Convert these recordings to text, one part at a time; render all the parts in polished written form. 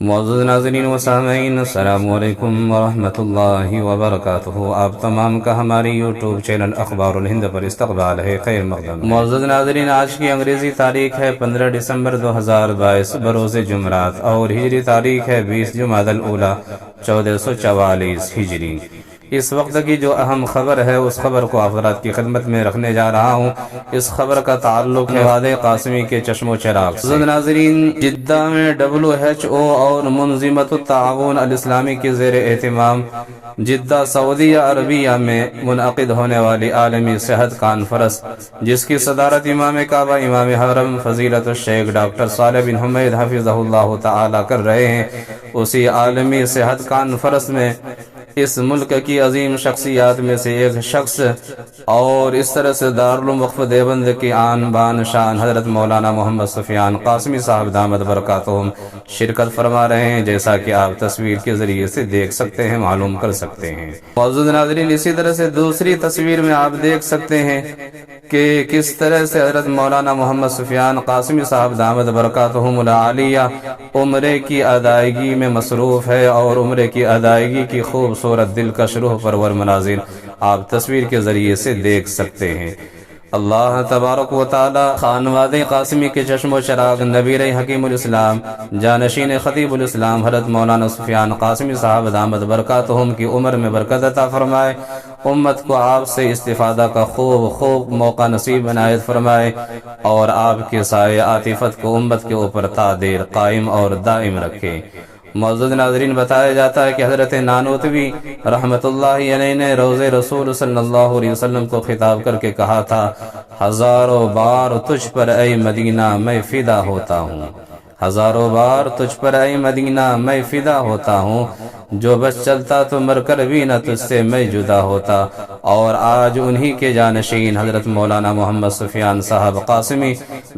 معزز ناظرین و سامعین، السلام علیکم ورحمۃ اللہ وبرکاتہ۔ آپ تمام کا ہماری یوٹیوب چینل اخبار الہند پر استقبال ہے، خیر مقدم۔ معزز ناظرین، آج کی انگریزی تاریخ ہے 15 دسمبر 2022 بروز جمعرات، اور ہجری تاریخ ہے 20 جمادی الاولی 1444 ہجری۔ اس وقت کی جو اہم خبر ہے اس خبر کو حضرات کی خدمت میں رکھنے جا رہا ہوں۔ اس خبر کا تعلق ہے وادی قاسمی کے چشم و چراغ سے۔ ناظرین، جدہ میں WHO اور منظمت التعاون الاسلامی کے زیر اہتمام جدہ سعودیہ عربیہ میں منعقد ہونے والی عالمی صحت کانفرنس، جس کی صدارت امام کعبہ امام حرم فضیلت الشیخ ڈاکٹر صالح بن حمید حفظہ اللہ تعالی کر رہے ہیں، اسی عالمی صحت کانفرنس میں اس ملک کی عظیم شخصیات میں سے ایک شخص اور اس طرح سے دارالعلوم وقف دیوبند کی آن بان شان حضرت مولانا محمد سفیان قاسمی صاحب دامت برکاتہم شرکت فرما رہے ہیں، جیسا کہ آپ تصویر کے ذریعے سے دیکھ سکتے ہیں، معلوم کر سکتے ہیں۔ معزز ناظرین، اسی طرح سے دوسری تصویر میں آپ دیکھ سکتے ہیں کہ کس طرح سے حضرت مولانا محمد سفیان قاسمی صاحب دامت برکاتہم العالیہ عمرے کی ادائیگی میں مصروف ہے، اور عمرے کی ادائیگی کی خوبصورت دلکش روح پرور مناظر آپ تصویر کے ذریعے سے دیکھ سکتے ہیں۔ اللہ تبارک و تعالی خانوادہ قاسمی کے چشم و چراغ نبیر حکیم الاسلام جانشین خطیب الاسلام حضرت مولانا سفیان قاسمی صاحب دامت برکاتہم کی عمر میں برکت عطا فرمائے، امت کو آپ سے استفادہ کا خوب موقع نصیب عنایت فرمائے، اور آپ کے سائے عاطفت کو امت کے اوپر تا دیر قائم اور دائم رکھے۔ معزز ناظرین، بتایا جاتا ہے کہ حضرت نانوتوی رحمت اللہ علیہ نے روض رسول صلی اللہ علیہ وسلم کو خطاب کر کے کہا تھا، ہزاروں بار تجھ پر اے مدینہ میں فدا ہوتا ہوں، ہزاروں بار تجھ پر اے مدینہ میں فدا ہوتا ہوں، جو بس چلتا تو مر کر بھی نہ تجھ سے میں جدا ہوتا۔ اور آج انہی کے جانشین حضرت مولانا محمد سفیان صاحب قاسمی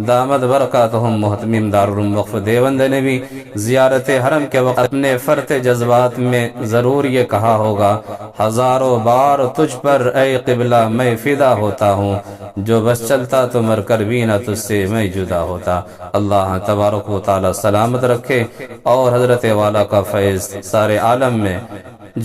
دامت برکاتہم محتمم دارالعلوم وقف دیوبند نے بھی زیارت حرم کے وقت اپنے فرط جذبات میں ضرور یہ کہا ہوگا، ہزاروں بار تجھ پر اے قبلہ میں فدا ہوتا ہوں، جو بس چلتا تو مر کر بھی نہ تجھ سے میں جدا ہوتا۔ اللہ تبارک و تعالی سلامت رکھے اور حضرت والا کا فیض سارے عالم میں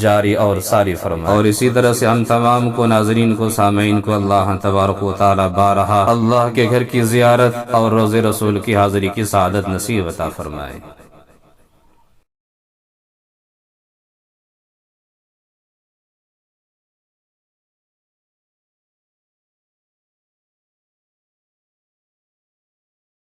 جاری اور ساری فرمائے، اور اسی طرح سے ہم تمام کو ناظرین کو سامعین کو اللہ تبارک و تعالی بارہا اللہ کے گھر کی زیارت اور روضہ رسول کی حاضری کی سعادت نصیب عطا فرمائے۔